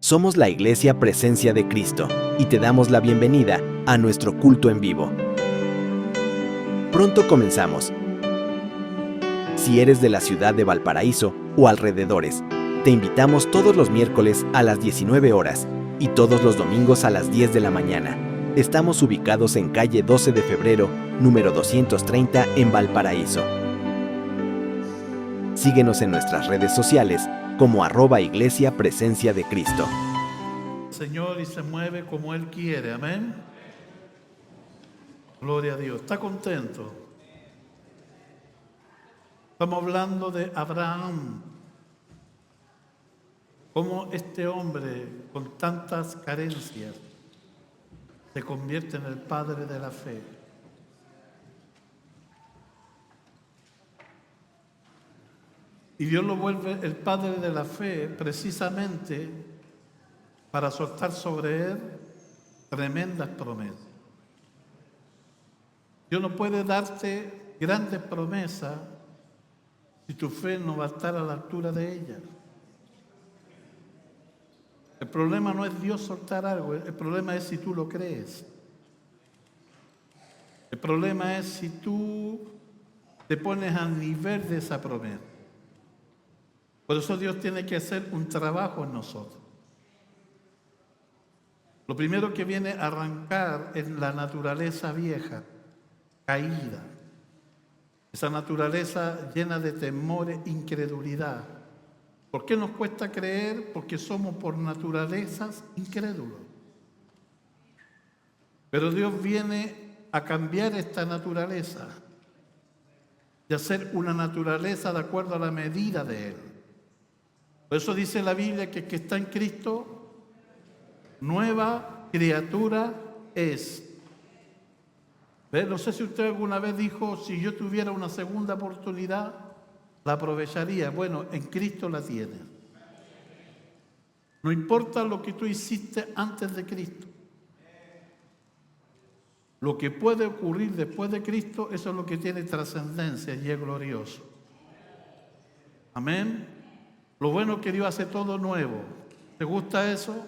Somos la Iglesia Presencia de Cristo y te damos la bienvenida a nuestro culto en vivo. Pronto comenzamos. Si eres de la ciudad de Valparaíso o alrededores, te invitamos todos los miércoles a las 19 horas y todos los domingos a las 10 de la mañana. Estamos ubicados en calle 12 de febrero, número 230 en Valparaíso. Síguenos en nuestras redes sociales como @Iglesia Presencia de Cristo. Señor, y se mueve como Él quiere, amén. Gloria a Dios. ¿Está contento? Estamos hablando de Abraham. Cómo este hombre con tantas carencias se convierte en el padre de la fe. Y Dios lo vuelve el padre de la fe precisamente para soltar sobre él tremendas promesas. Dios no puede darte grandes promesas si tu fe no va a estar a la altura de ellas. El problema no es Dios soltar algo, el problema es si tú lo crees. El problema es si tú te pones al nivel de esa promesa. Por eso Dios tiene que hacer un trabajo en nosotros. Lo primero que viene a arrancar es la naturaleza vieja, caída. Esa naturaleza llena de temor e incredulidad. ¿Por qué nos cuesta creer? Porque somos por naturalezas incrédulos. Pero Dios viene a cambiar esta naturaleza y hacer una naturaleza de acuerdo a la medida de Él. Por eso dice la Biblia que el que está en Cristo, nueva criatura es. ¿Ve? No sé si usted alguna vez dijo, si yo tuviera una segunda oportunidad, la aprovecharía. Bueno, en Cristo la tiene. No importa lo que tú hiciste antes de Cristo. Lo que puede ocurrir después de Cristo, eso es lo que tiene trascendencia y es glorioso. Amén. Lo bueno es que Dios hace todo nuevo. ¿Te gusta eso?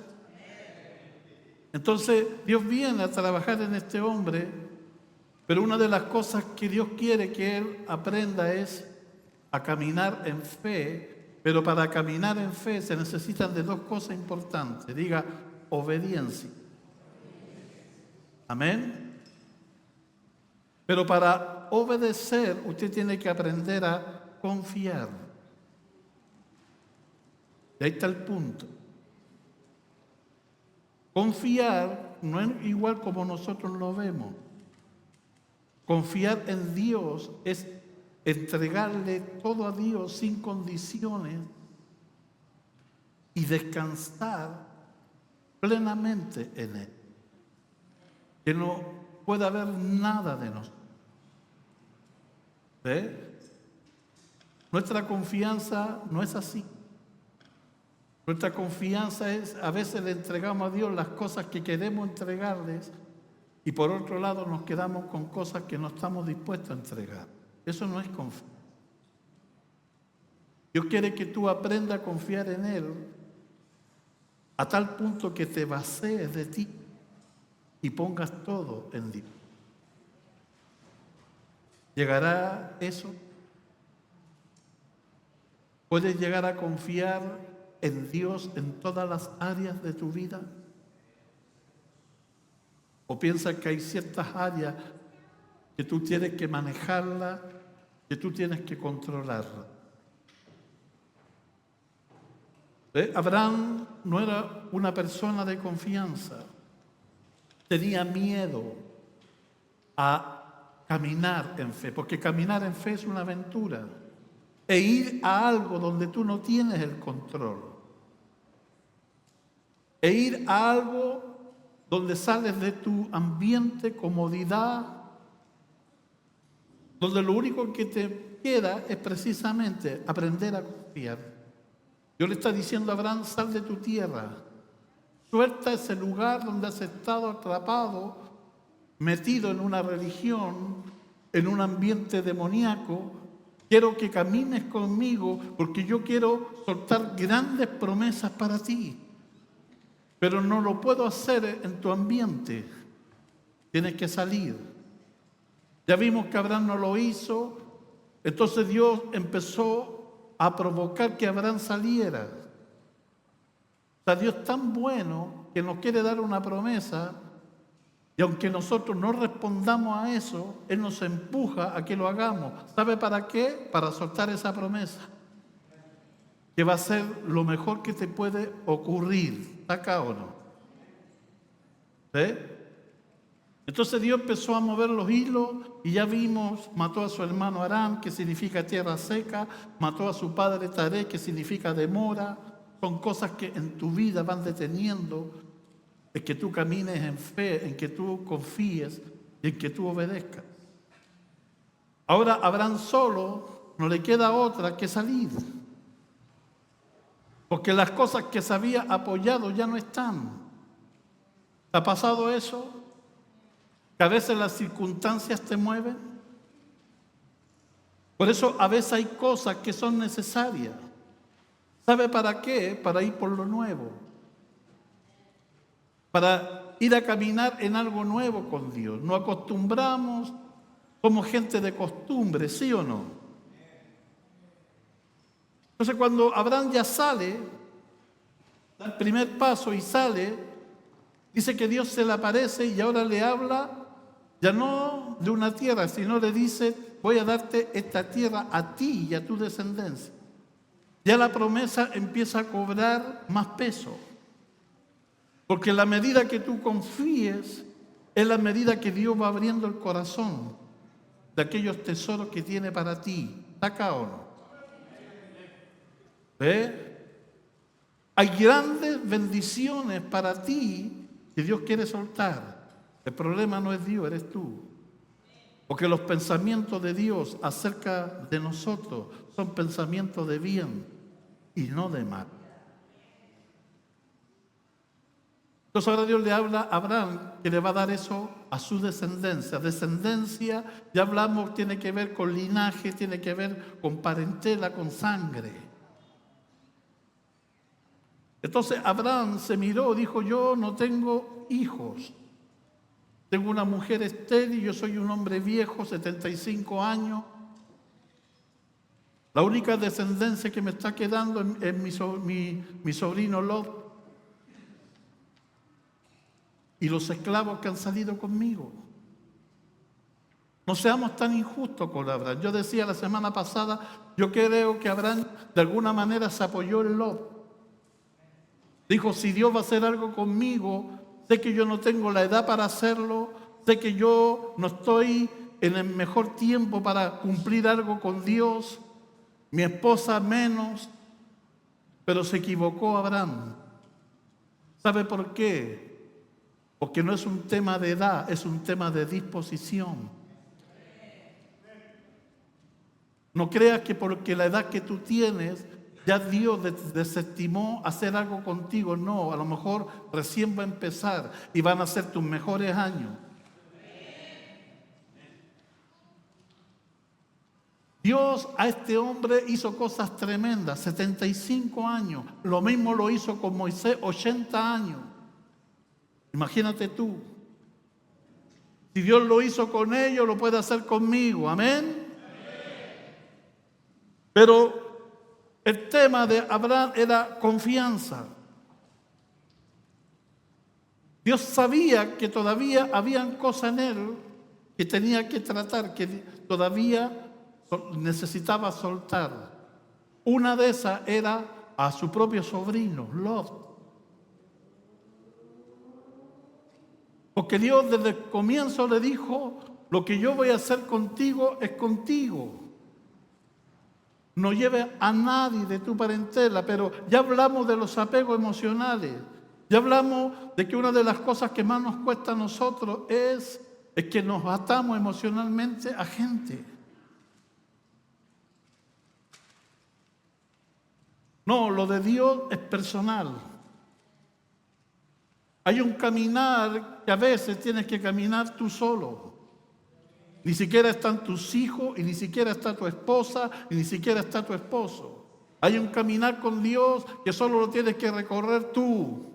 Entonces, Dios viene a trabajar en este hombre, pero una de las cosas que Dios quiere que él aprenda es a caminar en fe, pero para caminar en fe se necesitan de dos cosas importantes. Diga, obediencia. Amén. Pero para obedecer, usted tiene que aprender a confiar. Y ahí está el punto. Confiar no es igual como nosotros lo vemos. Confiar en Dios es entregarle todo a Dios sin condiciones y descansar plenamente en Él. Que no pueda haber nada de nosotros. ¿Ve? Nuestra confianza no es así. Nuestra confianza es, a veces le entregamos a Dios las cosas que queremos entregarles y por otro lado nos quedamos con cosas que no estamos dispuestos a entregar. Eso no es confiar. Dios quiere que tú aprendas a confiar en Él a tal punto que te vacíes de ti y pongas todo en Dios. ¿Llegará eso? ¿Puedes llegar a confiar en Dios en todas las áreas de tu vida? ¿O piensas que hay ciertas áreas que tú tienes que manejarlas, que tú tienes que controlarlas? Abraham no era una persona de confianza. Tenía miedo a caminar en fe, porque caminar en fe es una aventura. E ir a algo donde tú no tienes el control. E ir a algo donde sales de tu ambiente, comodidad, donde lo único que te queda es precisamente aprender a confiar. Dios le está diciendo a Abraham, sal de tu tierra, suelta ese lugar donde has estado atrapado, metido en una religión, en un ambiente demoníaco. Quiero que camines conmigo porque yo quiero soltar grandes promesas para ti. pero no lo puedo hacer en tu ambiente. Tienes que salir. Ya vimos que Abraham no lo hizo, entonces Dios empezó a provocar que Abraham saliera. O sea, Dios es tan bueno que nos quiere dar una promesa, y aunque nosotros no respondamos a eso, Él nos empuja a que lo hagamos. ¿Sabe para qué? Para soltar esa promesa, que va a ser lo mejor que te puede ocurrir. ¿Está acá o no? ¿Sí? Entonces Dios empezó a mover los hilos y ya vimos, mató a su hermano Aram, que significa tierra seca, mató a su padre Taré, que significa demora. Son cosas que en tu vida van deteniendo en que tú camines en fe, en que tú confíes y en que tú obedezcas. Ahora Abraham solo no le queda otra que salir, porque las cosas que se había apoyado ya no están. ¿Te ha pasado eso? Que a veces las circunstancias te mueven. Por eso a veces hay cosas que son necesarias. ¿Sabe para qué? Para ir por lo nuevo. Para ir a caminar en algo nuevo con Dios. Nos acostumbramos, somos gente de costumbre, ¿sí o no? Entonces cuando Abraham ya sale, da el primer paso y sale, dice que Dios se le aparece y ahora le habla, ya no de una tierra, sino le dice, voy a darte esta tierra a ti y a tu descendencia. Ya la promesa empieza a cobrar más peso. Porque la medida que tú confíes es la medida que Dios va abriendo el corazón de aquellos tesoros que tiene para ti. ¿Está acá o no? ¿Ve? Hay grandes bendiciones para ti que Dios quiere soltar. El problema no es Dios, eres tú. Porque los pensamientos de Dios acerca de nosotros son pensamientos de bien y no de mal. Entonces ahora Dios le habla a Abraham que le va a dar eso a su descendencia. Descendencia, ya hablamos, tiene que ver con linaje, tiene que ver con parentela, con sangre. Entonces Abraham se miró y dijo, yo no tengo hijos. Tengo una mujer estéril, yo soy un hombre viejo, 75 años. La única descendencia que me está quedando es mi sobrino Lot y los esclavos que han salido conmigo. No seamos tan injustos con Abraham. Yo decía la semana pasada, yo creo que Abraham de alguna manera se apoyó en Lot. Dijo, si Dios va a hacer algo conmigo, sé que yo no tengo la edad para hacerlo, sé que yo no estoy en el mejor tiempo para cumplir algo con Dios, mi esposa menos, pero se equivocó Abraham. ¿Sabe por qué? Porque no es un tema de edad, es un tema de disposición. No creas que porque la edad que tú tienes, ya Dios desestimó hacer algo contigo. No, a lo mejor recién va a empezar y van a ser tus mejores años. Dios a este hombre hizo cosas tremendas, 75 años. Lo mismo lo hizo con Moisés, 80 años. Imagínate tú. Si Dios lo hizo con ellos, lo puede hacer conmigo. Amén. Pero el tema de Abraham era confianza. Dios sabía que todavía habían cosas en él que tenía que tratar, que todavía necesitaba soltar. Una de esas era a su propio sobrino, Lot. Porque Dios desde el comienzo le dijo, lo que yo voy a hacer contigo es contigo. No lleves a nadie de tu parentela, pero ya hablamos de los apegos emocionales. Ya hablamos de que una de las cosas que más nos cuesta a nosotros es que nos atamos emocionalmente a gente. No, lo de Dios es personal. Hay un caminar que a veces tienes que caminar tú solo. Ni siquiera están tus hijos, y ni siquiera está tu esposa, y ni siquiera está tu esposo. Hay un caminar con Dios que solo lo tienes que recorrer tú.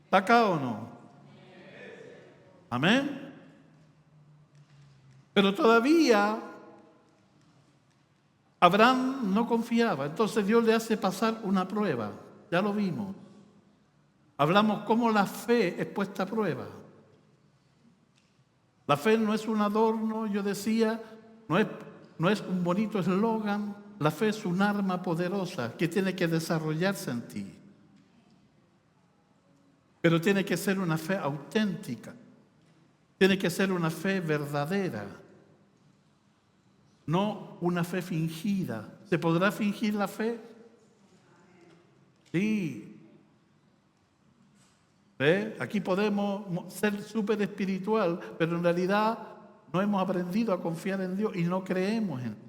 ¿Está acá o no? Amén. Pero todavía Abraham no confiaba. Entonces Dios le hace pasar una prueba. Ya lo vimos. Hablamos cómo la fe es puesta a prueba. La fe no es un adorno, yo decía, no es un bonito eslogan. La fe es un arma poderosa que tiene que desarrollarse en ti. Pero tiene que ser una fe auténtica. Tiene que ser una fe verdadera. No una fe fingida. ¿Se podrá fingir la fe? Sí. Aquí podemos ser súper espiritual, pero en realidad no hemos aprendido a confiar en Dios y no creemos en Dios.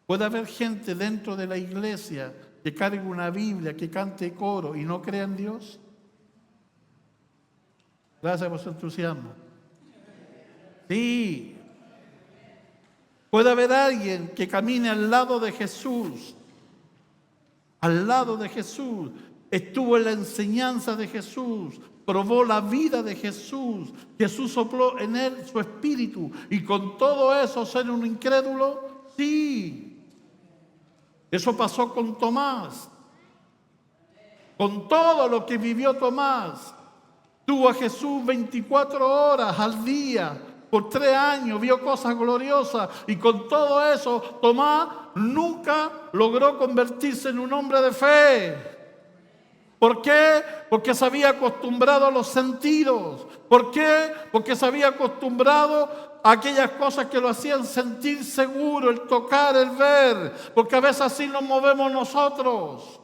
Puede haber gente dentro de la iglesia que cargue una Biblia, que cante coro y no crea en Dios. Gracias por su entusiasmo. Sí. Puede haber alguien que camine al lado de Jesús. Al lado de Jesús. Estuvo en la enseñanza de Jesús, probó la vida de Jesús. Jesús sopló en él su espíritu y con todo eso ser un incrédulo. Sí, eso pasó con Tomás. Con todo lo que vivió Tomás, tuvo a Jesús 24 horas al día, por 3 años, vio cosas gloriosas y con todo eso Tomás nunca logró convertirse en un hombre de fe. ¿Por qué? Porque se había acostumbrado a los sentidos. ¿Por qué? Porque se había acostumbrado a aquellas cosas que lo hacían sentir seguro, el tocar, el ver. Porque a veces así nos movemos nosotros.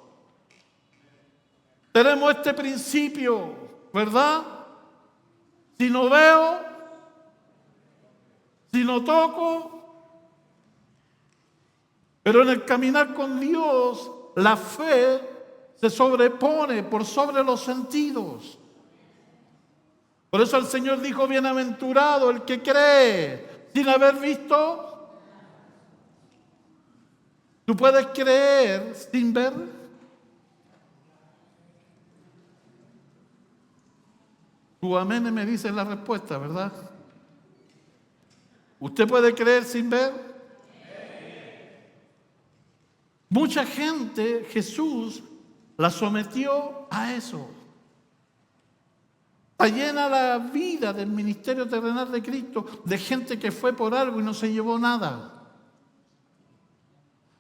Tenemos este principio, ¿verdad? Si no veo, si no toco. Pero en el caminar con Dios, la fe se sobrepone por sobre los sentidos. Por eso el Señor dijo, bienaventurado el que cree sin haber visto. ¿Tú puedes creer sin ver? Tu amén me dice la respuesta, ¿verdad? ¿Usted puede creer sin ver? Mucha gente, Jesús la sometió a eso. Está llena la vida del ministerio terrenal de Cristo de gente que fue por algo y no se llevó nada.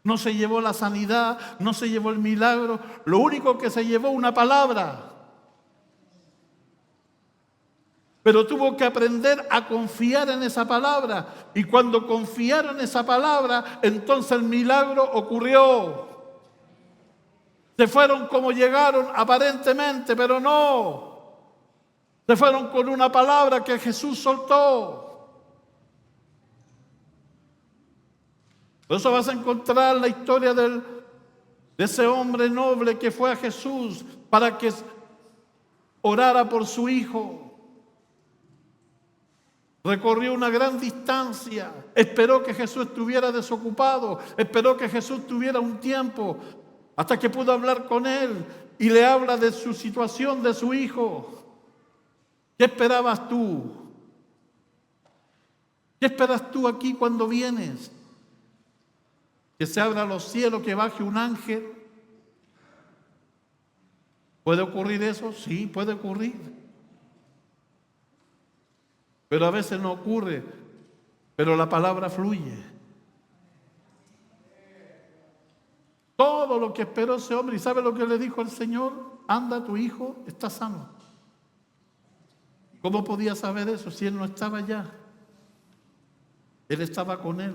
No se llevó la sanidad, no se llevó el milagro. Lo único que se llevó una palabra. Pero tuvo que aprender a confiar en esa palabra. Y cuando confiaron en esa palabra, entonces el milagro ocurrió. Se fueron como llegaron aparentemente, pero no. Se fueron con una palabra que Jesús soltó. Por eso vas a encontrar la historia de ese hombre noble que fue a Jesús para que orara por su hijo. Recorrió una gran distancia, esperó que Jesús estuviera desocupado, esperó que Jesús tuviera un tiempo, hasta que pudo hablar con él y le habla de su situación, de su hijo. ¿Qué esperabas tú? ¿Qué esperas tú aquí cuando vienes? ¿Que se abran los cielos, que baje un ángel? ¿Puede ocurrir eso? Sí, puede ocurrir. Pero a veces no ocurre, pero la palabra fluye. Todo lo que esperó ese hombre, ¿y sabe lo que le dijo el Señor? Anda, tu hijo está sano. ¿Cómo podía saber eso si él no estaba allá? Él estaba con él.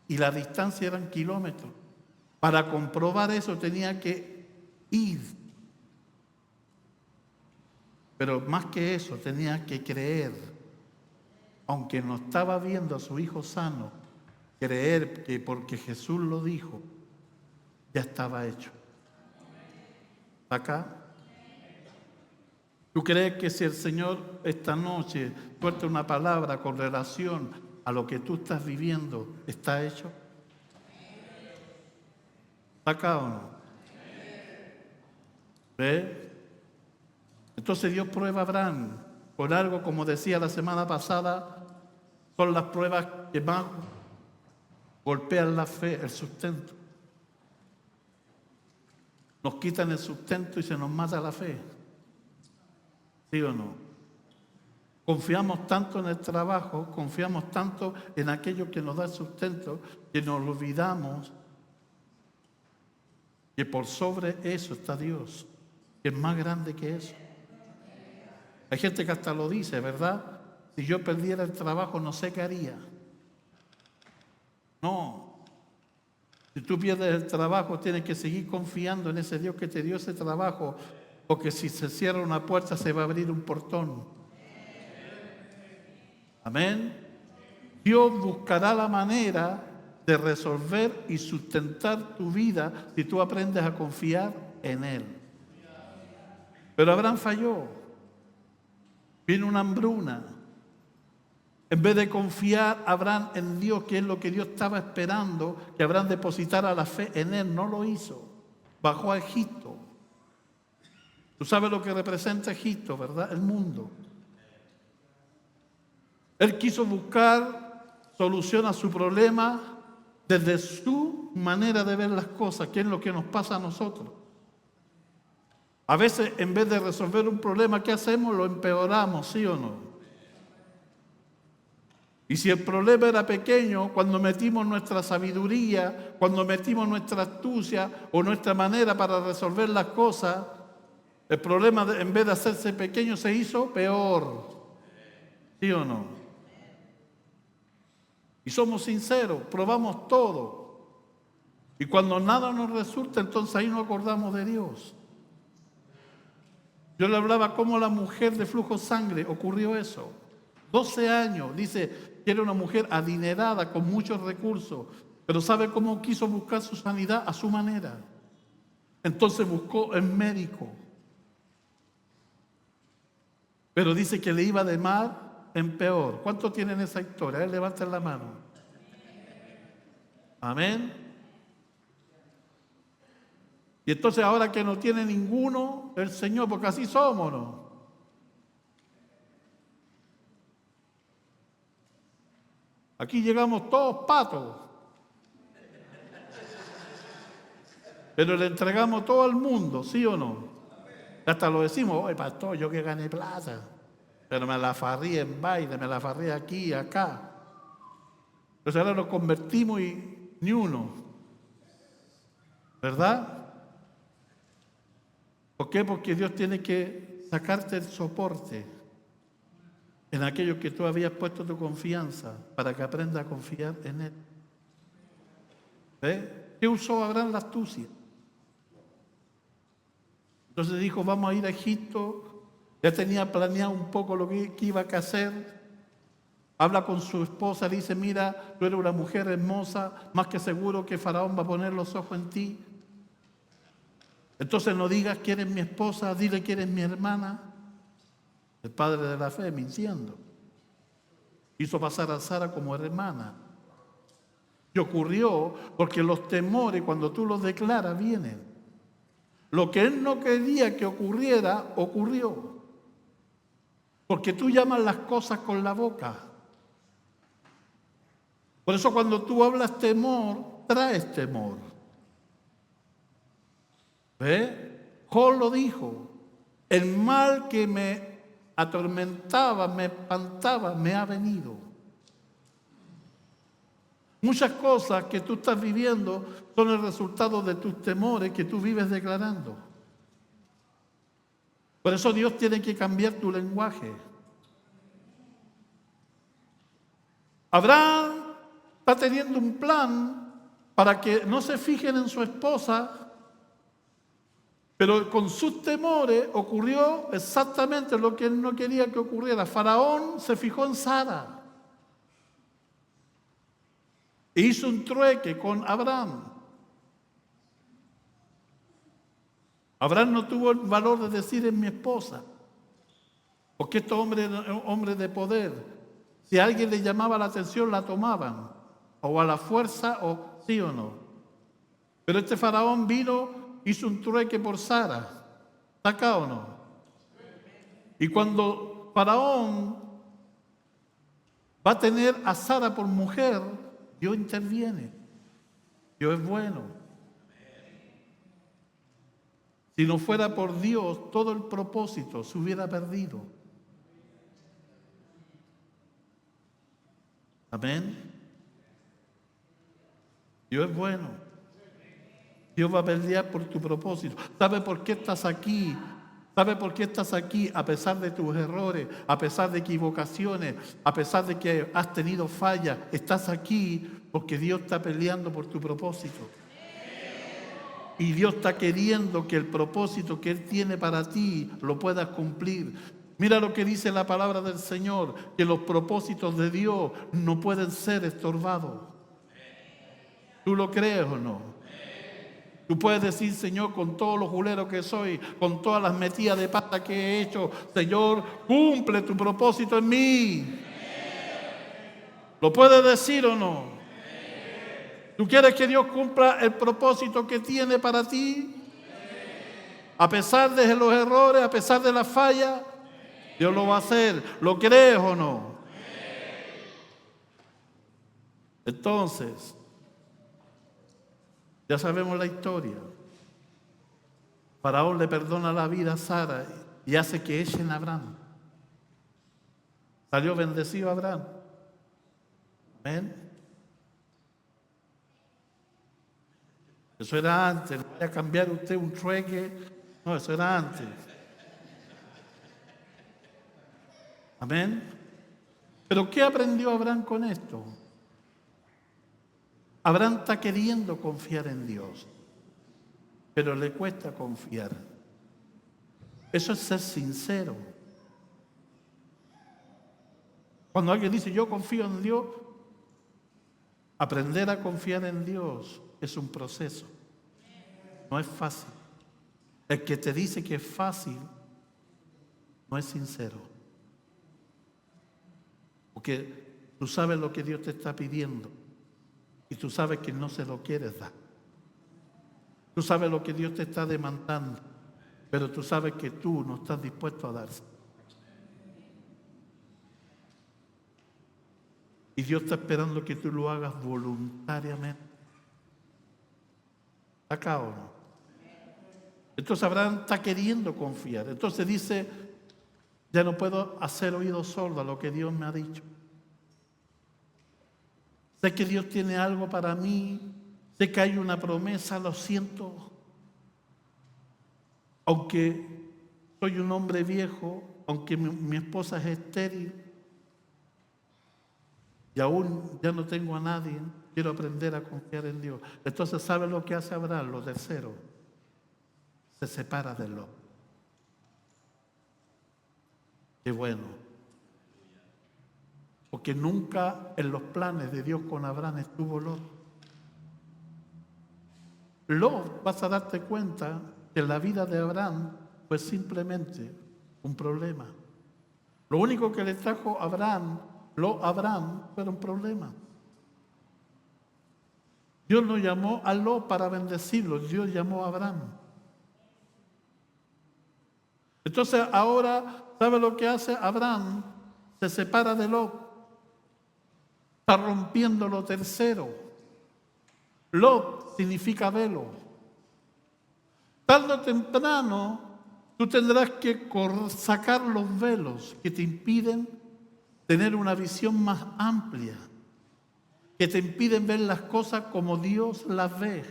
Y la distancia eran kilómetros. Para comprobar eso tenía que ir. Pero más que eso, tenía que creer. Aunque no estaba viendo a su hijo sano, creer que porque Jesús lo dijo, ya estaba hecho. ¿Acá? ¿Tú crees que si el Señor esta noche suelta una palabra con relación a lo que tú estás viviendo, está hecho? ¿Acá o no? ¿Ve? Entonces Dios prueba a Abraham con algo, como decía la semana pasada, son las pruebas que más golpean la fe, el sustento. Nos quitan el sustento y se nos mata la fe. ¿Sí o no? Confiamos tanto en el trabajo, confiamos tanto en aquello que nos da el sustento, que nos olvidamos que por sobre eso está Dios, que es más grande que eso. Hay gente que hasta lo dice, ¿verdad? Si yo perdiera el trabajo, no sé qué haría. No. Si tú pierdes el trabajo, tienes que seguir confiando en ese Dios que te dio ese trabajo, porque si se cierra una puerta, se va a abrir un portón. Amén. Dios buscará la manera de resolver y sustentar tu vida si tú aprendes a confiar en Él. Pero Abraham falló. Vino una hambruna. En vez de confiar Abraham en Dios, que es lo que Dios estaba esperando, que Abraham depositara la fe en Él, no lo hizo. Bajó a Egipto. Tú sabes lo que representa Egipto, ¿verdad? El mundo. Él quiso buscar solución a su problema desde su manera de ver las cosas, que es lo que nos pasa a nosotros. A veces, en vez de resolver un problema, ¿qué hacemos? Lo empeoramos, ¿sí o no? Y si el problema era pequeño, cuando metimos nuestra sabiduría, cuando metimos nuestra astucia o nuestra manera para resolver las cosas, el problema, en vez de hacerse pequeño, se hizo peor. ¿Sí o no? Y somos sinceros, probamos todo. Y cuando nada nos resulta, entonces ahí nos acordamos de Dios. Yo le hablaba cómo la mujer de flujo de sangre ocurrió eso. 12 años, dice que era una mujer adinerada, con muchos recursos, pero ¿sabe cómo quiso buscar su sanidad? A su manera. Entonces buscó el médico. Pero dice que le iba de mal en peor. ¿Cuántos tienen esa historia? Levanten la mano. Amén. Y entonces ahora que no tiene ninguno, el Señor, porque así somos, ¿no? Aquí llegamos todos patos. Pero le entregamos todo al mundo, ¿sí o no? Hasta lo decimos, oye, pastor, yo que gané plata. Pero me la farré en baile, me la farré aquí y acá. Entonces ahora nos convertimos y ni uno. ¿Verdad? ¿Por qué? Porque Dios tiene que sacarte el soporte en aquello que tú habías puesto tu confianza para que aprendas a confiar en Él. ¿Ves? ¿Qué usó Abraham? La astucia. Entonces dijo, vamos a ir a Egipto. Ya tenía planeado un poco lo que iba a hacer. Habla con su esposa, dice, mira, tú eres una mujer hermosa, más que seguro que Faraón va a poner los ojos en ti. Entonces no digas que eres mi esposa, dile que eres mi hermana. El padre de la fe, mintiendo. Hizo pasar a Sara como hermana. Y ocurrió porque los temores, cuando tú los declaras, vienen. Lo que él no quería que ocurriera, ocurrió. Porque tú llamas las cosas con la boca. Por eso cuando tú hablas temor, traes temor. ¿Ves? Job lo dijo. El mal que me atormentaba, me espantaba, me ha venido. Muchas cosas que tú estás viviendo son el resultado de tus temores que tú vives declarando. Por eso Dios tiene que cambiar tu lenguaje. Abraham está teniendo un plan para que no se fijen en su esposa, pero con sus temores ocurrió exactamente lo que él no quería que ocurriera. Faraón se fijó en Sara e hizo un trueque con Abraham. Abraham no tuvo el valor de decir es mi esposa, porque estos hombres de poder, si a alguien le llamaba la atención, la tomaban, o a la fuerza, o sí o no. Pero este faraón vino, hizo un trueque por Sara. ¿Está acá o no? Y cuando Faraón va a tener a Sara por mujer, Dios interviene. Dios es bueno. Si no fuera por Dios, todo el propósito se hubiera perdido. Amén. Dios es bueno. Dios va a pelear por tu propósito. ¿Sabe por qué estás aquí? ¿Sabe por qué estás aquí a pesar de tus errores, a pesar de equivocaciones, a pesar de que has tenido fallas? Estás aquí porque Dios está peleando por tu propósito. Y Dios está queriendo que el propósito que Él tiene para ti lo puedas cumplir. Mira lo que dice la palabra del Señor, que los propósitos de Dios no pueden ser estorbados. ¿Tú lo crees o no? Tú puedes decir, Señor, con todos los juleros que soy, con todas las metidas de pata que he hecho, Señor, cumple tu propósito en mí. ¿Lo puedes decir o no? ¿Tú quieres que Dios cumpla el propósito que tiene para ti? A pesar de los errores, a pesar de las fallas, Dios lo va a hacer. ¿Lo crees o no? Entonces, ya sabemos la historia. Faraón le perdona la vida a Sara y hace que echen a Abraham. Salió bendecido Abraham. Amén. Eso era antes. No vaya a cambiar usted un trueque. No, eso era antes. Amén. Pero ¿qué aprendió Abraham con esto? Abraham está queriendo confiar en Dios, pero le cuesta confiar. Eso es ser sincero. Cuando alguien dice, yo confío en Dios, aprender a confiar en Dios es un proceso. No es fácil. El que te dice que es fácil no es sincero. Porque tú sabes lo que Dios te está pidiendo y tú sabes que no se lo quieres dar. Tú sabes lo que Dios te está demandando, pero tú sabes que tú no estás dispuesto a darse. Y Dios está esperando que tú lo hagas voluntariamente. ¿Acá o no? Entonces Abraham está queriendo confiar. Entonces dice, ya no puedo hacer oído sordo a lo que Dios me ha dicho. Sé que Dios tiene algo para mí. Sé que hay una promesa, lo siento. Aunque soy un hombre viejo, aunque mi esposa es estéril y aún ya no tengo a nadie, quiero aprender a confiar en Dios. Entonces, ¿sabe lo que hace Abraham? Lo tercero, se separa de Lot. Qué bueno. Porque nunca en los planes de Dios con Abraham estuvo Lot. Lot, vas a darte cuenta que la vida de Abraham fue simplemente un problema. Lo único que le trajo a Abraham fueron problemas. Dios no llamó a Lot para bendecirlo, Dios llamó a Abraham. Entonces ahora, ¿sabe lo que hace Abraham? Se separa de Lot. Está rompiendo lo tercero. Lot significa velo. Tarde o temprano, tú tendrás que sacar los velos que te impiden tener una visión más amplia, que te impiden ver las cosas como Dios las ve.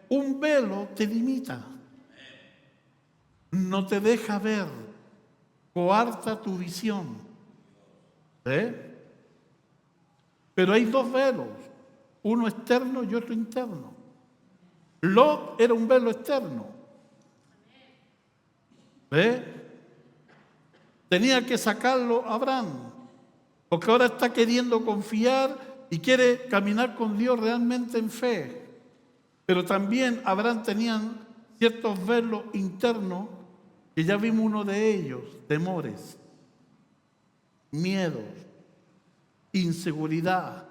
Un velo te limita, no te deja ver, coarta tu visión. Pero hay dos velos, uno externo y otro interno. Lot era un velo externo. Tenía que sacarlo Abraham, porque ahora está queriendo confiar y quiere caminar con Dios realmente en fe. Pero también Abraham tenía ciertos velos internos, que ya vimos uno de ellos: temores, miedos, inseguridad.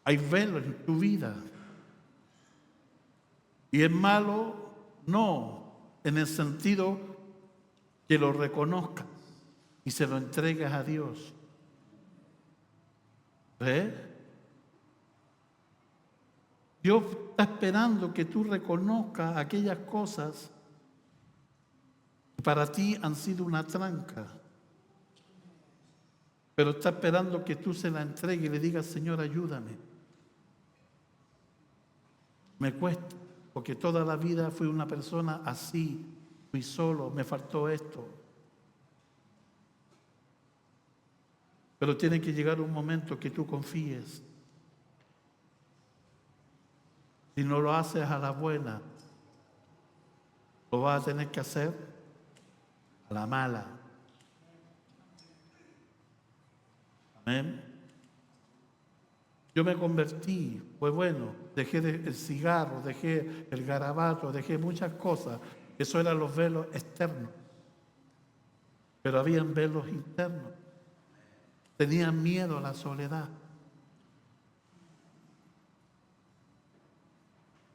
Hay velos en tu vida. Y es malo no en el sentido que lo reconozcas y se lo entregues a Dios. ¿Ves? Dios está esperando que tú reconozcas aquellas cosas que para ti han sido una tranca. Pero está esperando que tú se la entregues y le digas, Señor, ayúdame. Me cuesta, porque toda la vida fui una persona así, fui solo, me faltó esto. Pero tiene que llegar un momento que tú confíes. Si no lo haces a la buena, lo vas a tener que hacer a la mala. Amén. Yo me convertí, pues bueno, dejé el cigarro, dejé el garabato, dejé muchas cosas. Eso eran los velos externos. Pero habían velos internos. Tenía miedo a la soledad.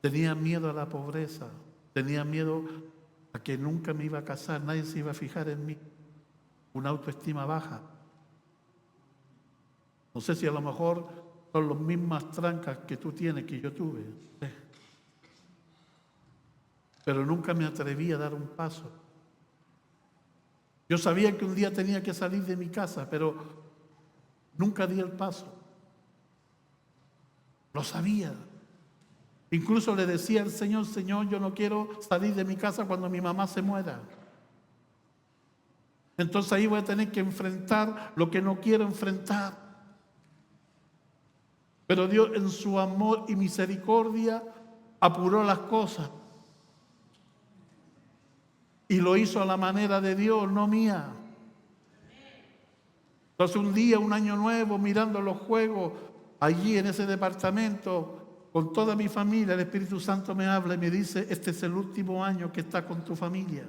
Tenía miedo a la pobreza. Tenía miedo a que nunca me iba a casar. Nadie se iba a fijar en mí. Una autoestima baja. No sé si a lo mejor son las mismas trancas que tú tienes, que yo tuve. Pero nunca me atreví a dar un paso. Yo sabía que un día tenía que salir de mi casa, pero nunca di el paso. Lo sabía. Incluso le decía al Señor, Señor, yo no quiero salir de mi casa cuando mi mamá se muera. Entonces ahí voy a tener que enfrentar lo que no quiero enfrentar. Pero Dios en su amor y misericordia apuró las cosas. Y lo hizo a la manera de Dios, no mía. Entonces un día, un año nuevo, mirando los juegos allí en ese departamento, con toda mi familia, el Espíritu Santo me habla y me dice, este es el último año que estás con tu familia.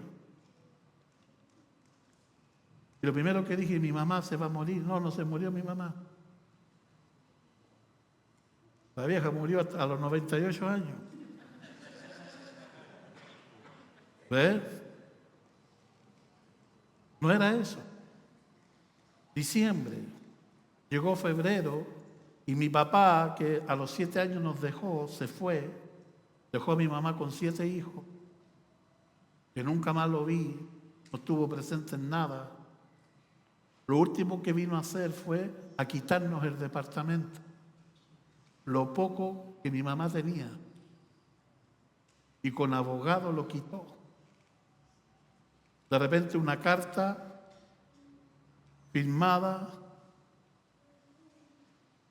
Y lo primero que dije, mi mamá se va a morir. No, no se murió mi mamá. La vieja murió a los 98 años. ¿Ves? No era eso. Diciembre. Llegó febrero y mi papá, que a los 7 años nos dejó, se fue. Dejó a mi mamá con 7 hijos. Que nunca más lo vi. No estuvo presente en nada. Lo último que vino a hacer fue a quitarnos el departamento. Lo poco que mi mamá tenía. Y con abogado lo quitó. De repente una carta firmada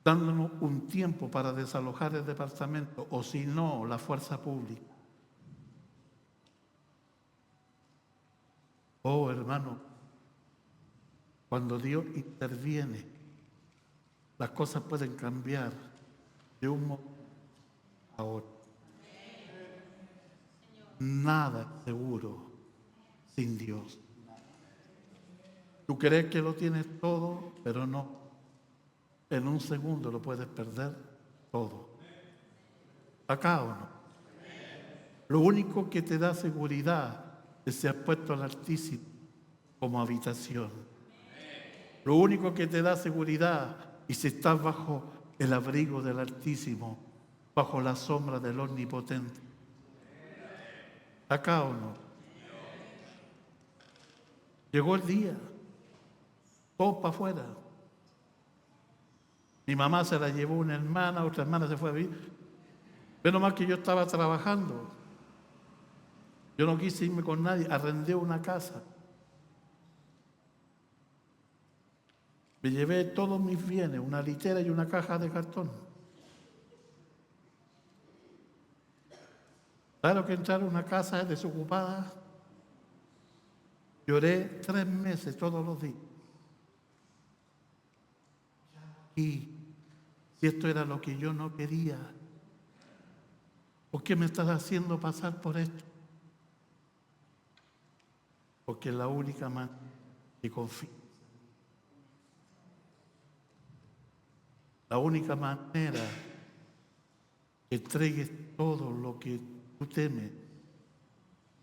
dándonos un tiempo para desalojar el departamento, o si no, la fuerza pública. Oh, hermano, cuando Dios interviene, las cosas pueden cambiar de un momento a otro. Nada es seguro sin Dios. Tú crees que lo tienes todo, pero no. En un segundo lo puedes perder todo. ¿Acá o no? Lo único que te da seguridad es si has puesto al Altísimo como habitación. Lo único que te da seguridad y si estás bajo el abrigo del Altísimo, bajo la sombra del Omnipotente. ¿Acá o no? Llegó el día, todos para afuera. Mi mamá se la llevó una hermana, otra hermana se fue a vivir. Menos mal que yo estaba trabajando. Yo no quise irme con nadie, arrendé una casa. Me llevé todos mis bienes, una litera y una caja de cartón. ¿Sabes lo que entrar a una casa desocupada? Lloré 3 meses todos los días. Y si esto era lo que yo no quería, ¿por qué me estás haciendo pasar por esto? Porque es la única manera que confío. La única manera que entregues todo lo que tú temes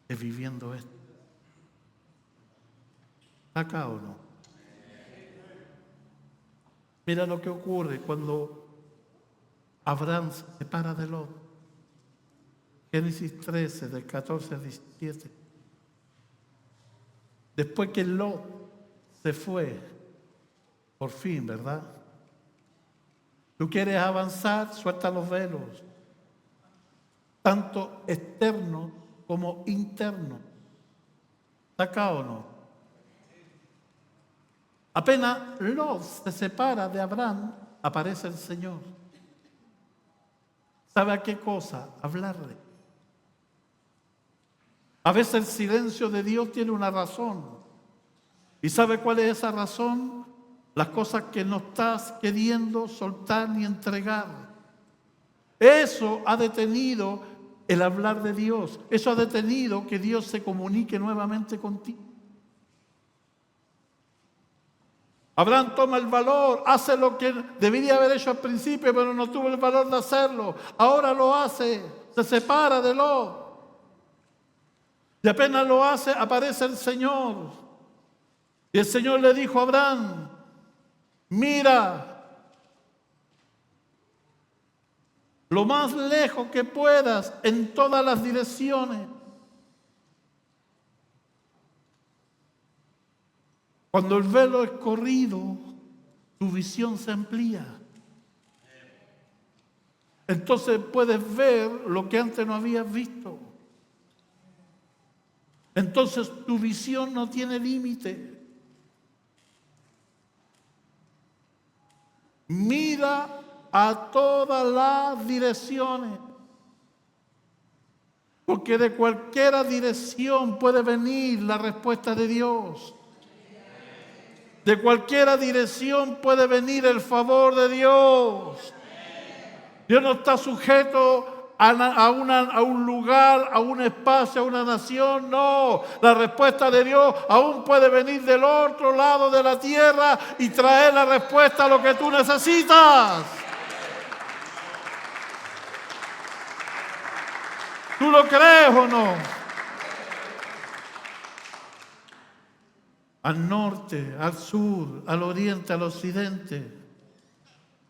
es viviendo esto. ¿Está acá o no? Mira lo que ocurre cuando Abraham se separa de Lot. Génesis 13, del 14 al 17. Después que Lot se fue, por fin, ¿verdad? Tú quieres avanzar, suelta los velos, tanto externos como internos. ¿Está acá o no? Apenas Lot se separa de Abraham, aparece el Señor. ¿Sabe a qué cosa? Hablarle. A veces el silencio de Dios tiene una razón. ¿Y sabe cuál es esa razón? Las cosas que no estás queriendo soltar ni entregar. Eso ha detenido el hablar de Dios. Eso ha detenido que Dios se comunique nuevamente contigo. Abraham toma el valor, hace lo que debería haber hecho al principio, pero no tuvo el valor de hacerlo. Ahora lo hace, se separa de Lot. Y apenas lo hace, aparece el Señor. Y el Señor le dijo a Abraham, mira, lo más lejos que puedas en todas las direcciones. Cuando el velo es corrido, tu visión se amplía. Entonces puedes ver lo que antes no habías visto. Entonces tu visión no tiene límite. Mira a todas las direcciones. Porque de cualquiera dirección puede venir la respuesta de Dios. De cualquiera dirección puede venir el favor de Dios. Dios no está sujeto a un lugar, a un espacio, a una nación. No, la respuesta de Dios aún puede venir del otro lado de la tierra y traer la respuesta a lo que tú necesitas. ¿Tú lo crees o no? Al norte, al sur, al oriente, al occidente.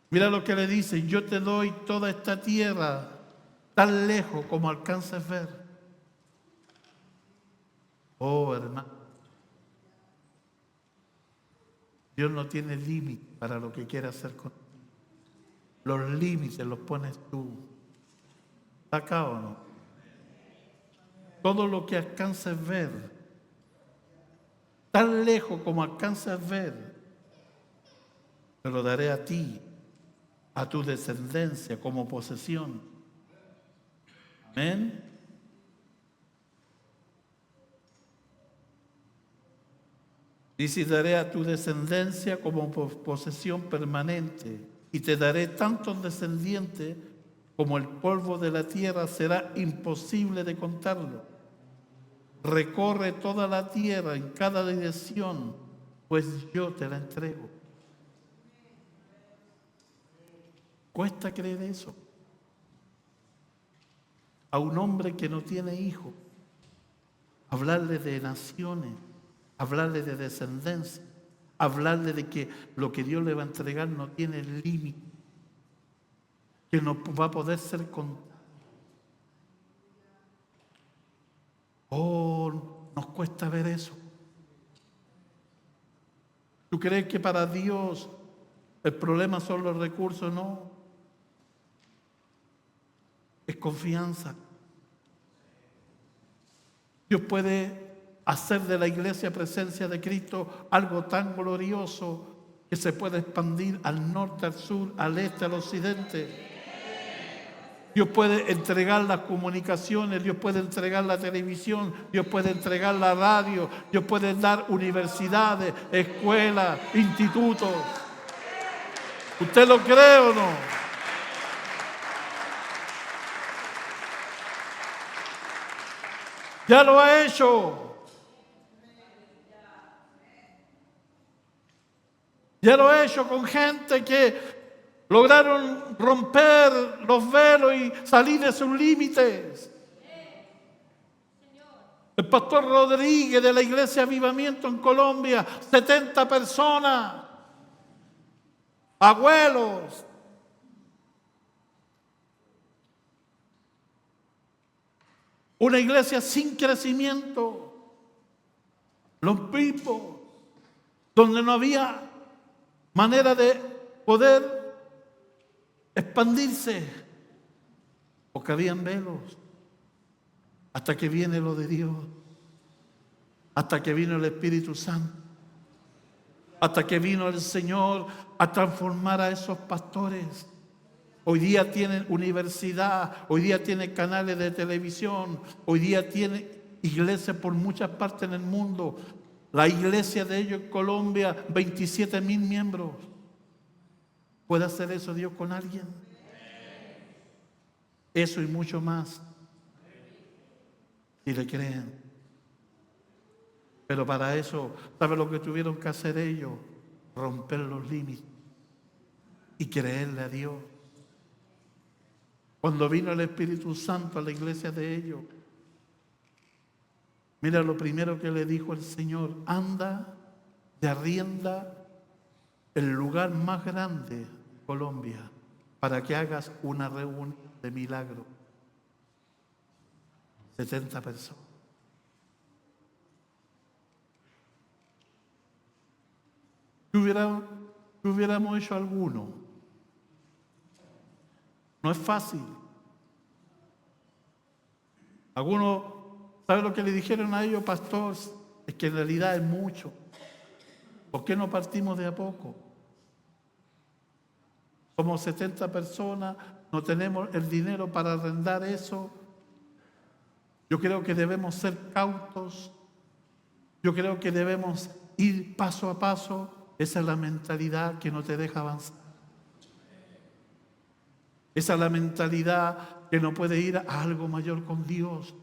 Mira lo que le dice, yo te doy toda esta tierra tan lejos como alcances ver. Oh, hermano, Dios no tiene límite para lo que quiere hacer contigo. Los límites los pones tú. ¿Está acá o no? Todo lo que alcances ver, tan lejos como alcances ver, te lo daré a ti, a tu descendencia como posesión. Amén. Dice, daré a tu descendencia como posesión permanente y te daré tantos descendientes como el polvo de la tierra, será imposible de contarlo. Recorre toda la tierra en cada dirección, pues yo te la entrego. Cuesta creer eso. A un hombre que no tiene hijos, hablarle de naciones, hablarle de descendencia, hablarle de que lo que Dios le va a entregar no tiene límite, que no va a poder ser contado. Oh, nos cuesta ver eso. ¿Tú crees que para Dios el problema son los recursos? No. Es confianza. Dios puede hacer de la iglesia presencia de Cristo algo tan glorioso que se puede expandir al norte, al sur, al este, al occidente. Dios puede entregar las comunicaciones, Dios puede entregar la televisión, Dios puede entregar la radio, Dios puede dar universidades, escuelas, institutos. ¿Usted lo cree o no? Ya lo ha hecho. Ya lo ha hecho con gente que lograron romper los velos y salir de sus límites. El pastor Rodríguez de la Iglesia Avivamiento en Colombia, 70 personas, abuelos. Una iglesia sin crecimiento, los pipos, donde no había manera de poder expandirse, porque habían velos, hasta que viene lo de Dios, hasta que vino el Espíritu Santo, hasta que vino el Señor a transformar a esos pastores. Hoy día tienen universidad, hoy día tienen canales de televisión, hoy día tienen iglesias por muchas partes en el mundo. La iglesia de ellos en Colombia, 27,000 miembros. ¿Puede hacer eso Dios con alguien? Eso y mucho más, si le creen. Pero para eso, ¿sabe lo que tuvieron que hacer ellos? Romper los límites y creerle a Dios. Cuando vino el Espíritu Santo a la iglesia de ellos, mira lo primero que le dijo el Señor: anda, te arrienda el lugar más grande de Colombia para que hagas una reunión de milagros. 70 personas. ¿Qué hubiéramos hecho alguno? No es fácil. Algunos, ¿sabe lo que le dijeron a ellos, pastor? Es que en realidad es mucho. ¿Por qué no partimos de a poco? Somos 70 personas, no tenemos el dinero para arrendar eso. Yo creo que debemos ser cautos. Yo creo que debemos ir paso a paso. Esa es la mentalidad que no te deja avanzar. Esa es la mentalidad que no puede ir a algo mayor con Dios.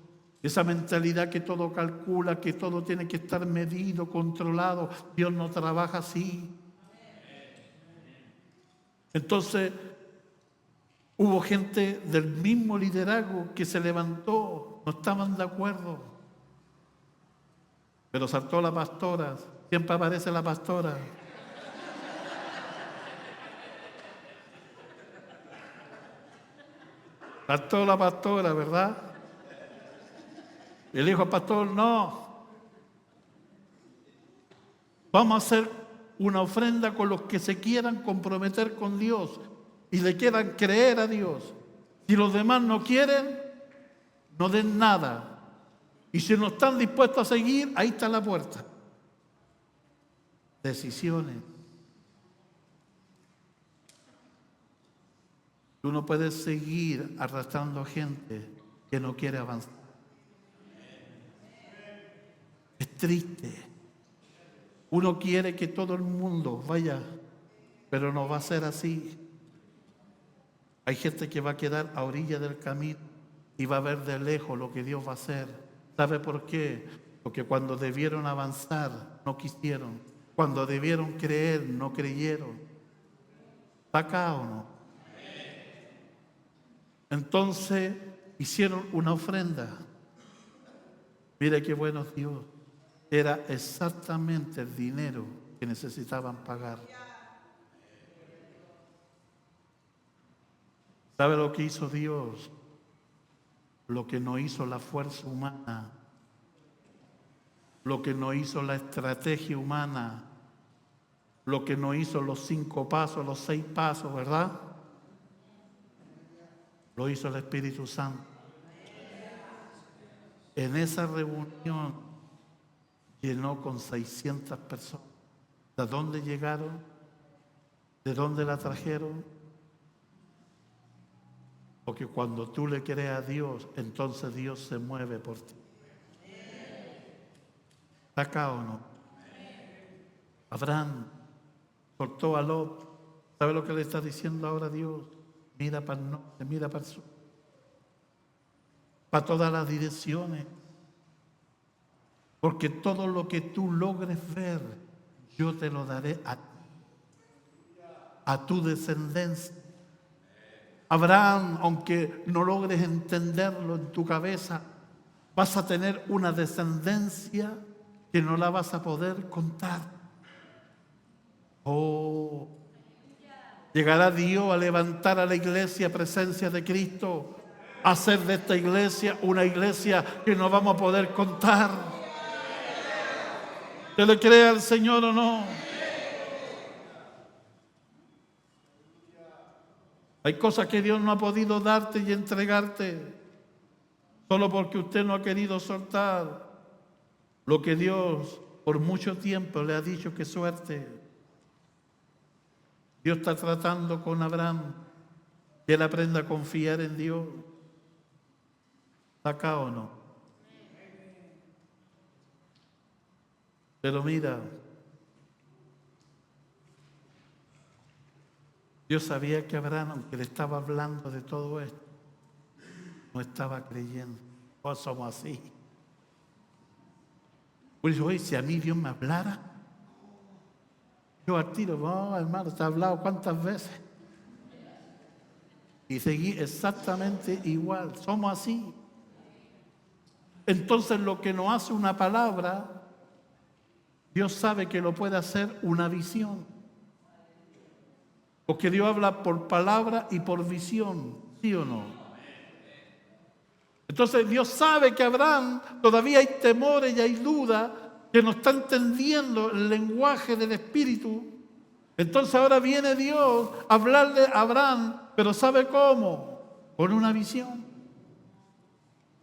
Esa mentalidad que todo calcula, que todo tiene que estar medido, controlado. Dios no trabaja así. Entonces, hubo gente del mismo liderazgo que se levantó, no estaban de acuerdo. Pero saltó la pastora, siempre aparece la pastora. Saltó la pastora, ¿verdad? Y le dijo al pastor: no, vamos a hacer una ofrenda con los que se quieran comprometer con Dios y le quieran creer a Dios. Si los demás no quieren, no den nada. Y si no están dispuestos a seguir, ahí está la puerta. Decisiones. Tú no puedes seguir arrastrando gente que no quiere avanzar. Es triste. Uno quiere que todo el mundo vaya, pero no va a ser así. Hay gente que va a quedar a orilla del camino y va a ver de lejos lo que Dios va a hacer. ¿Sabe por qué? Porque cuando debieron avanzar, no quisieron. Cuando debieron creer, no creyeron. ¿Está acá o no? Entonces hicieron una ofrenda. Mire qué bueno Dios. Era exactamente el dinero que necesitaban pagar. ¿Sabe lo que hizo Dios? Lo que no hizo la fuerza humana, lo que no hizo la estrategia humana, lo que no hizo los 5 pasos, los 6 pasos, ¿verdad? Lo hizo el Espíritu Santo. En esa reunión llenó con 600 personas. ¿De dónde llegaron? ¿De dónde la trajeron? Porque cuando tú le crees a Dios, entonces Dios se mueve por ti. ¿Está acá o no? Abraham soltó a Lot. ¿Sabe lo que le está diciendo ahora Dios? Mira para el norte, mira para el sur, para todas las direcciones. Porque todo lo que tú logres ver, yo te lo daré a tu descendencia. Abraham, aunque no logres entenderlo en tu cabeza, Vas a tener una descendencia que no la vas a poder contar. Oh, llegará Dios a levantar a la iglesia presencia de Cristo, a hacer de esta iglesia una iglesia que no vamos a poder contar. ¿Se le cree al Señor o no? Hay cosas que Dios no ha podido darte y entregarte solo porque usted no ha querido soltar lo que Dios por mucho tiempo le ha dicho que suelte. Dios está tratando con Abraham que él aprenda a confiar en Dios. ¿Está acá o no? Pero mira, Dios sabía que Abraham, aunque le estaba hablando de todo esto, no estaba creyendo. Oh, somos así. Pues oye, si a mí Dios me hablara, yo al tiro, no, hermano, te ha hablado cuántas veces. Y seguí exactamente igual. Somos así. Entonces lo que nos hace una palabra, Dios sabe que lo puede hacer una visión. Porque Dios habla por palabra y por visión, ¿sí o no? Entonces Dios sabe que Abraham todavía hay temores y hay dudas, que no está entendiendo el lenguaje del Espíritu. Entonces ahora viene Dios a hablarle a Abraham, pero ¿sabe cómo? Con una visión.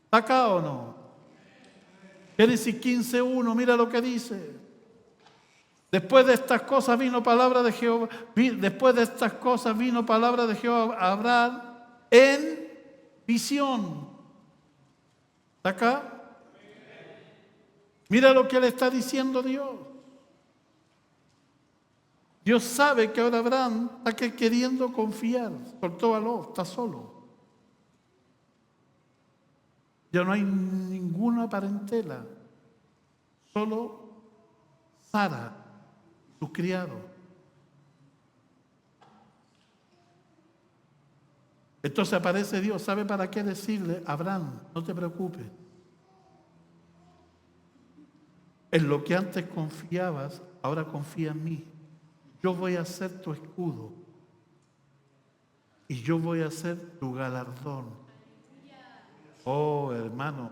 ¿Está acá o no? Génesis 15:1, mira lo que dice. Después de estas cosas vino palabra de Jehová. Después de estas cosas vino palabra de Jehová a Abraham en visión. ¿Está acá? Mira lo que le está diciendo Dios. Dios sabe que ahora Abraham está queriendo confiar. Soltó a Lot, está solo. Ya no hay ninguna parentela. Solo Sara, su criado. Entonces aparece Dios, ¿sabe para qué decirle? Abraham, no te preocupes. En lo que antes confiabas, ahora confía en mí. Yo voy a ser tu escudo. Y yo voy a ser tu galardón. Oh, hermano.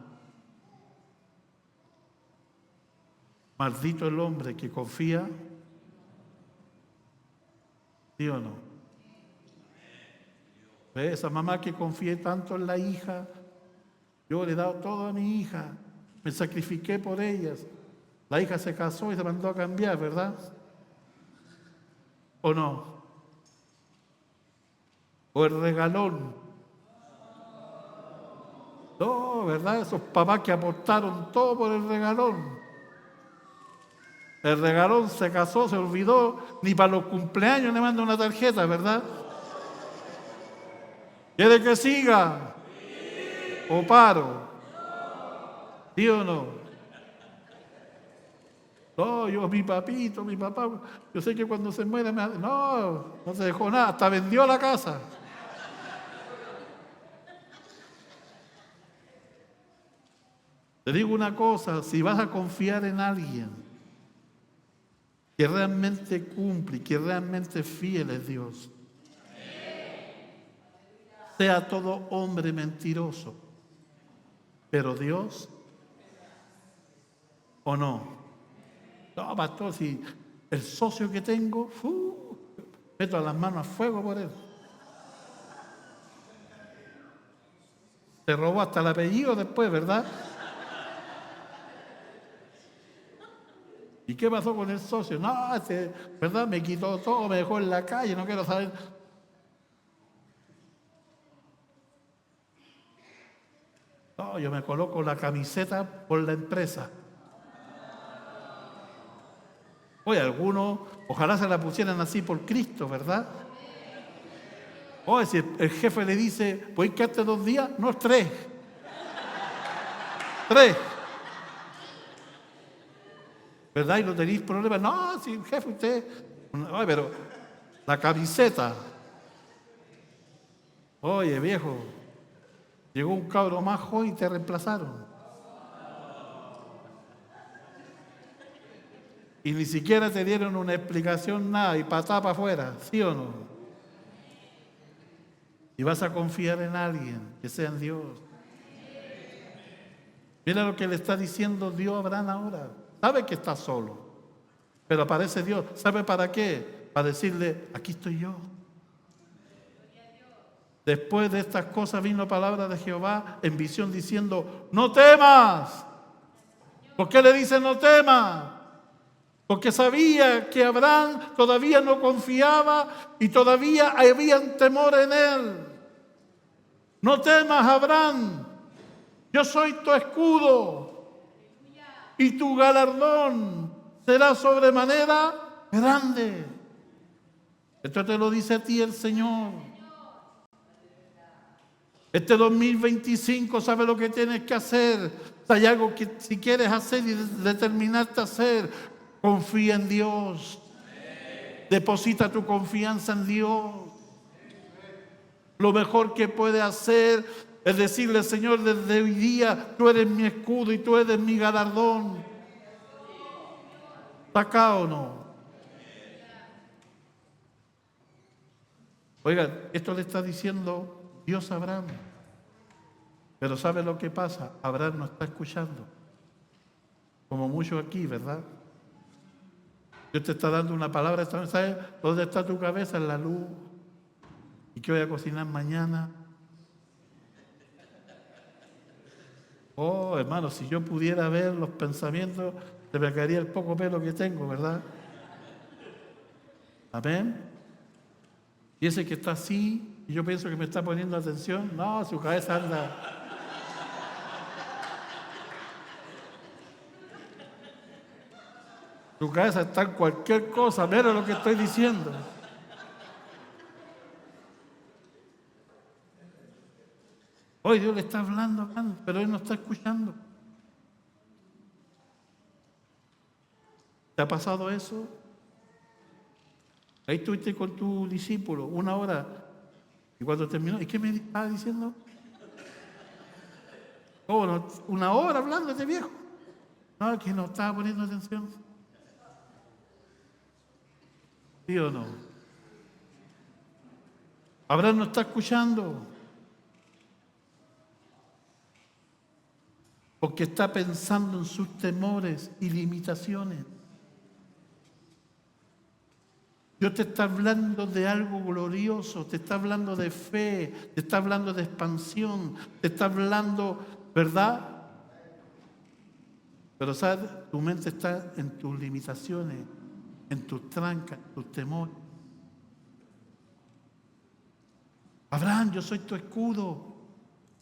Maldito el hombre que confía. ¿Sí o no? ¿Ve? Esa mamá que confía tanto en la hija. Yo le he dado todo a mi hija. Me sacrifiqué por ellas. La hija se casó y se mandó a cambiar, ¿verdad? ¿O no? O el regalón. No, ¿verdad? Esos papás que aportaron todo por el regalón. El regalón se casó, se olvidó, ni para los cumpleaños le manda una tarjeta, ¿verdad? ¿Quiere que siga? ¿O paro? ¿Sí o no? No, yo, mi papito, mi papá, yo sé que cuando se muere, no se dejó nada, hasta vendió la casa. Te digo una cosa, si vas a confiar en alguien que realmente cumple, que realmente fiel es Dios, sea todo hombre mentiroso, pero Dios, ¿o no? No, pastor, si el socio que tengo, meto las manos a fuego por él. Se robó hasta el apellido después, ¿verdad? ¿Y qué pasó con el socio? No, ¿verdad? Me quitó todo, me dejó en la calle, no quiero saber. No, yo me coloco la camiseta por la empresa. Oye, algunos, ojalá se la pusieran así por Cristo, ¿verdad? Oye, si el jefe le dice, ¿puedes quedarte 2 días? No, 3. 3. ¿Verdad? Y no tenéis problemas. No, si jefe, usted. Oye, pero la camiseta. Oye, viejo, llegó un cabro más joven y te reemplazaron. y ni siquiera te dieron una explicación, nada, y patá para afuera, ¿sí o no? Y vas a confiar en alguien, que sea en Dios. Mira lo que le está diciendo Dios a Abraham ahora. Sabe que está solo, pero aparece Dios. ¿Sabe para qué? Para decirle, aquí estoy yo. Después de estas cosas vino palabra de Jehová en visión diciendo, no temas. ¿Por qué le dice no temas? Porque sabía que Abraham todavía no confiaba y todavía había un temor en él. No temas, Abraham, yo soy tu escudo y tu galardón será sobremanera grande. Esto te lo dice a ti el Señor. Este 2025 sabe lo que tienes que hacer. Si hay algo que si quieres hacer y determinarte a hacer, confía en Dios. Deposita tu confianza en Dios. Lo mejor que puedes hacer es decirle, Señor, desde hoy día tú eres mi escudo y tú eres mi galardón. ¿Está acá o no? Oigan, esto le está diciendo Dios a Abraham. Pero ¿sabe lo que pasa? Abraham no está escuchando. Como muchos aquí, ¿verdad? Dios te está dando una palabra. ¿Sabes dónde está tu cabeza? En la luz. ¿Y qué voy a cocinar mañana? Oh, hermano, si yo pudiera ver los pensamientos, se me caería el poco pelo que tengo, ¿verdad? Amén. Y ese que está así, y yo pienso que me está poniendo atención, no, su cabeza anda. Su cabeza está en cualquier cosa, mira lo que estoy diciendo. Hoy Dios le está hablando, pero Él no está escuchando. ¿Te ha pasado eso? Ahí estuviste con tu discípulo 1 hora y cuando terminó, ¿y qué me estaba diciendo? Oh, no, 1 hora hablando de viejo. No, que no estaba poniendo atención. ¿Sí o no? Abraham no está escuchando. Porque está pensando en sus temores y limitaciones. Dios te está hablando de algo glorioso, te está hablando de fe, te está hablando de expansión, te está hablando, ¿verdad? Pero ¿sabes? Tu mente está en tus limitaciones, en tus trancas, en tus temores. Abraham, yo soy tu escudo.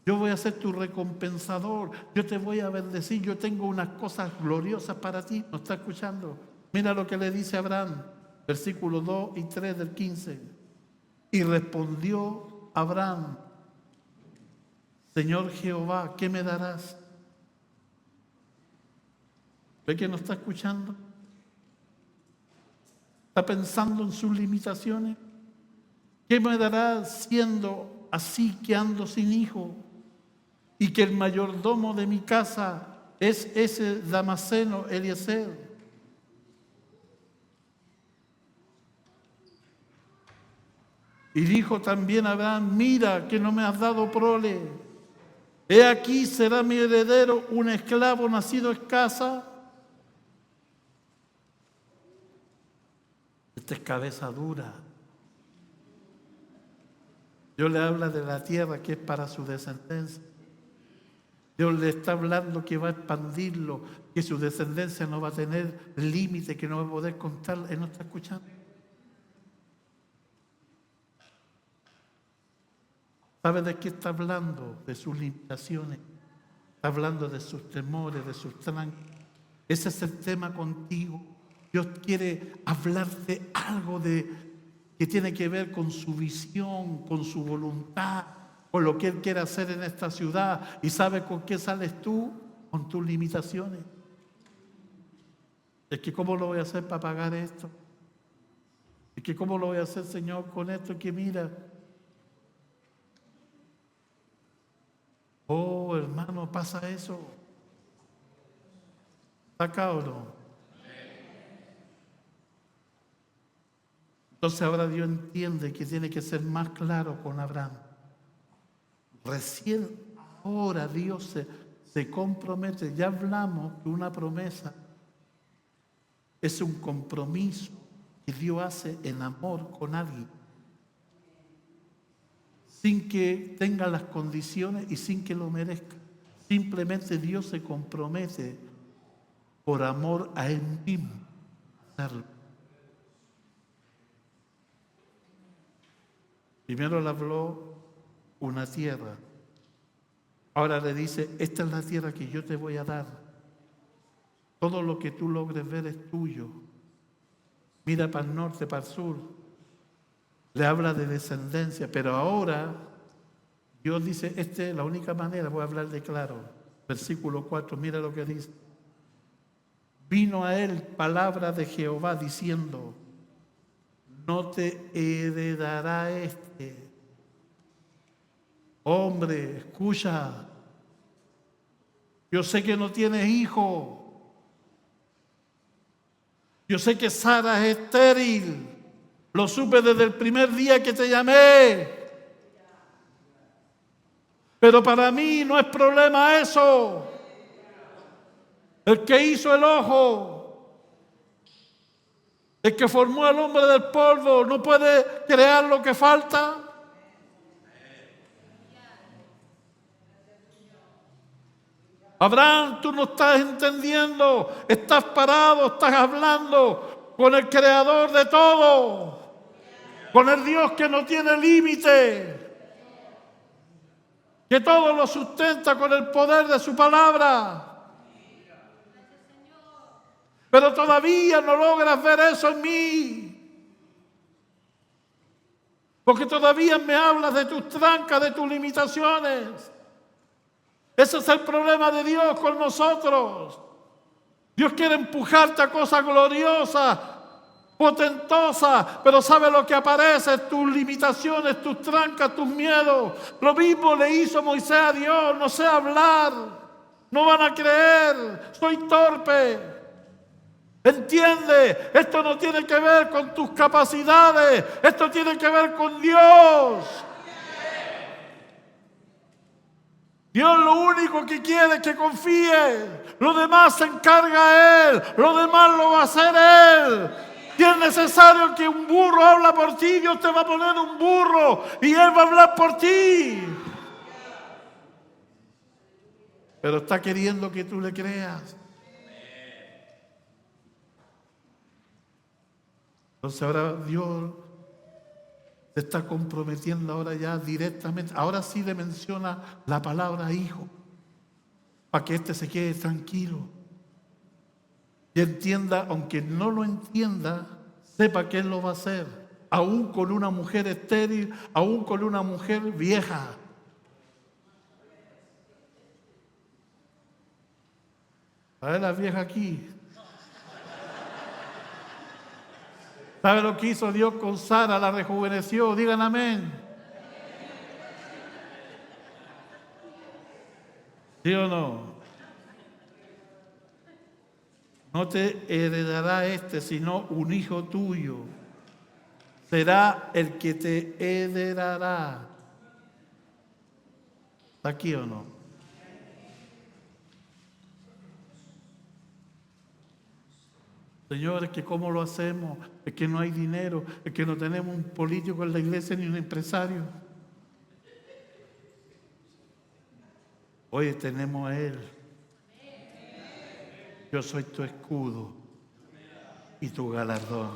Yo voy a ser tu recompensador. Yo te voy a bendecir. Yo tengo unas cosas gloriosas para ti. ¿No está escuchando? Mira lo que le dice Abraham. Versículos 2 y 3 del 15. Y respondió Abraham, Señor Jehová, ¿qué me darás? ¿Ve que no está escuchando? ¿Está pensando en sus limitaciones? ¿Qué me darás siendo así que ando sin hijo? Y que el mayordomo de mi casa es ese Damaseno Eliezer. Y dijo también Abraham, mira que no me has dado prole. He aquí será mi heredero un esclavo nacido escasa. Esta es cabeza dura. Dios le habla de la tierra que es para su descendencia. Dios le está hablando que va a expandirlo, que su descendencia no va a tener límite, que no va a poder contar. Él no está escuchando. ¿Sabe de qué está hablando? De sus limitaciones. Está hablando de sus temores, de sus trancas. Ese es el tema contigo. Dios quiere hablarte algo que tiene que ver con su visión, con su voluntad, con lo que Él quiere hacer en esta ciudad. ¿Y sabe con qué sales tú? Con tus limitaciones. Es que ¿cómo lo voy a hacer para pagar esto? Es que ¿cómo lo voy a hacer, Señor, con esto que mira? Oh, hermano, pasa eso. ¿Está acá o no? Entonces ahora Dios entiende que tiene que ser más claro con Abraham. Recién ahora Dios se compromete. Ya hablamos que una promesa es un compromiso que Dios hace en amor con alguien, sin que tenga las condiciones y sin que lo merezca. Simplemente Dios se compromete por amor a Él mismo a hacerlo. Primero le habló una tierra. Ahora le dice, esta es la tierra que yo te voy a dar. Todo lo que tú logres ver es tuyo. Mira para el norte, para el sur. Le habla de descendencia, pero ahora Dios dice, esta es la única manera, voy a hablar de claro. Versículo 4, mira lo que dice. Vino a él palabra de Jehová diciendo, no te heredará este. Hombre, escucha, yo sé que no tienes hijo. Yo sé que Sara es estéril. Lo supe desde el primer día que te llamé. Pero para mí no es problema eso. El que hizo el ojo, el que formó al hombre del polvo, no puede crear lo que falta. Abraham, tú no estás entendiendo, estás parado, estás hablando con el creador de todo, con el Dios que no tiene límite, que todo lo sustenta con el poder de su palabra. Pero todavía no logras ver eso en mí, porque todavía me hablas de tus trancas, de tus limitaciones. Ese es el problema de Dios con nosotros. Dios quiere empujarte a cosas gloriosas, potentosas, pero sabe lo que aparece, tus limitaciones, tus trancas, tus miedos. Lo mismo le hizo Moisés a Dios, no sé hablar, no van a creer, soy torpe. Entiende, esto no tiene que ver con tus capacidades, esto tiene que ver con Dios. Dios lo único que quiere es que confíes. Lo demás se encarga Él. Lo demás lo va a hacer Él. Si es necesario que un burro hable por ti, Dios te va a poner un burro y Él va a hablar por ti. Pero está queriendo que tú le creas. Entonces ahora Dios se está comprometiendo ahora ya directamente. Ahora sí le menciona la palabra hijo, para que éste se quede tranquilo y entienda, aunque no lo entienda, sepa que Él lo va a hacer, aún con una mujer estéril, aún con una mujer vieja. A ver la vieja aquí. ¿Sabe lo que hizo Dios con Sara? La rejuveneció. Digan amén. ¿Sí o no? No te heredará este, sino un hijo tuyo. Será el que te heredará. ¿Está aquí o no? Señores, que cómo lo hacemos, es que no hay dinero, es que no tenemos un político en la iglesia ni un empresario. Hoy tenemos a Él. Yo soy tu escudo y tu galardón.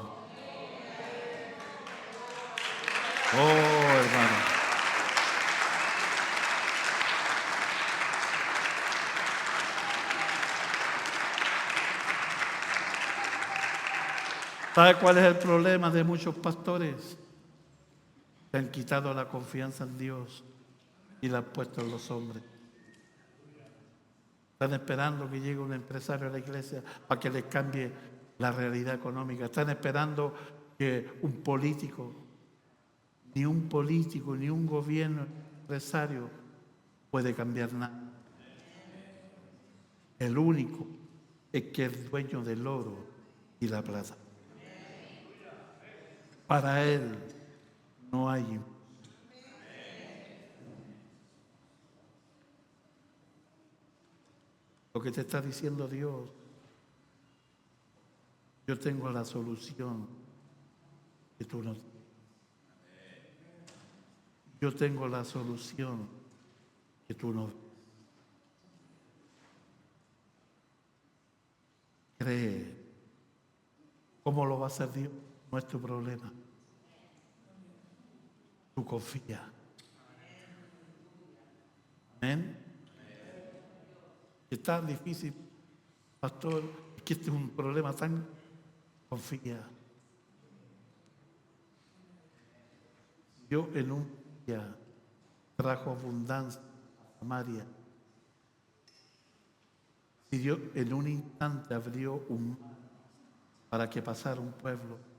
Oh, hermano. ¿Sabe cuál es el problema de muchos pastores? Se han quitado la confianza en Dios y la han puesto en los hombres. Están esperando que llegue un empresario a la iglesia para que les cambie la realidad económica. Están esperando que un político, ni un gobierno empresario puede cambiar nada. El único es que es dueño del oro y la plata. Para Él no hay imposible. Lo que te está diciendo Dios, yo tengo la solución que tú no tienes. Yo tengo la solución que tú no ves. Cree. ¿Cómo lo va a hacer Dios? No es tu problema. Tú confía. Amén. Es tan difícil, pastor, es que este es un problema tan... Confía. Yo en un día trajo abundancia a Samaria. Si Dios en un instante abrió un mar para que pasara un pueblo.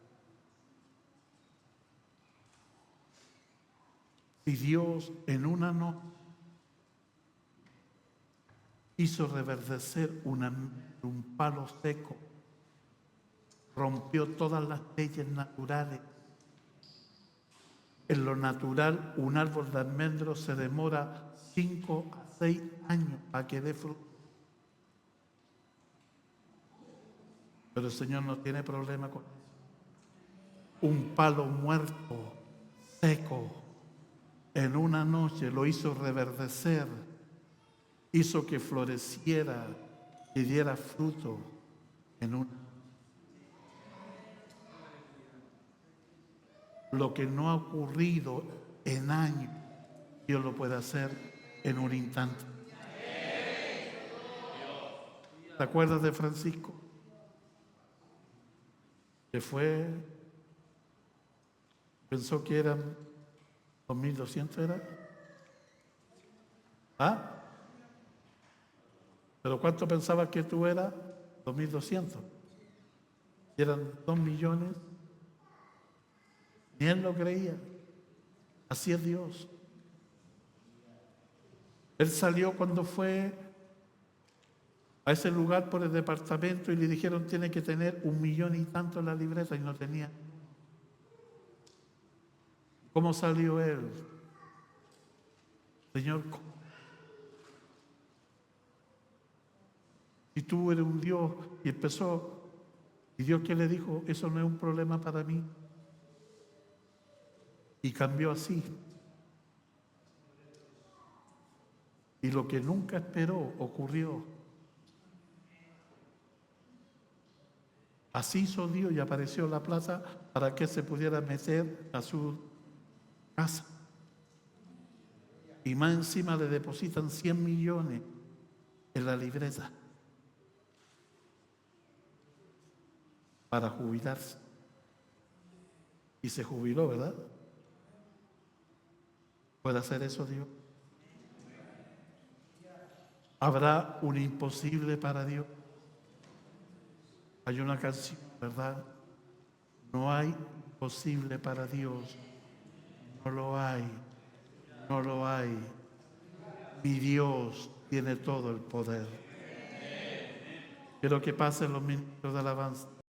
Si Dios en una noche hizo reverdecer un palo seco, rompió todas las leyes naturales. En lo natural, un árbol de almendro se demora 5 a 6 años para que dé fruto. Pero el Señor no tiene problema con eso. Un palo muerto, seco, en una noche lo hizo reverdecer, hizo que floreciera y diera fruto en una. Lo que no ha ocurrido en años, Dios lo puede hacer en un instante. ¿Te acuerdas de Francisco? Que fue, pensó que eran 2.200, ¿era? ¿Ah? ¿Pero cuánto pensabas que tú eras? 2.200. Eran 2 millones. Ni él lo creía. Así es Dios. Él salió cuando fue a ese lugar por el departamento y le dijeron tiene que tener 1 millón y tanto en la libreta y no tenía. ¿Cómo salió él? Señor, si tú eres un Dios, y empezó, y Dios que le dijo, eso no es un problema para mí. Y cambió así. Y lo que nunca esperó ocurrió. Así hizo Dios y apareció la plata para que se pudiera meter a su casa. Y más encima le depositan 100 millones en la libreta para jubilarse. Y se jubiló, ¿verdad? ¿Puede hacer eso Dios? ¿Habrá un imposible para Dios? Hay una canción, ¿verdad? No hay imposible para Dios. No lo hay. No lo hay. Mi Dios tiene todo el poder. Quiero que pasen los ministros de alabanza.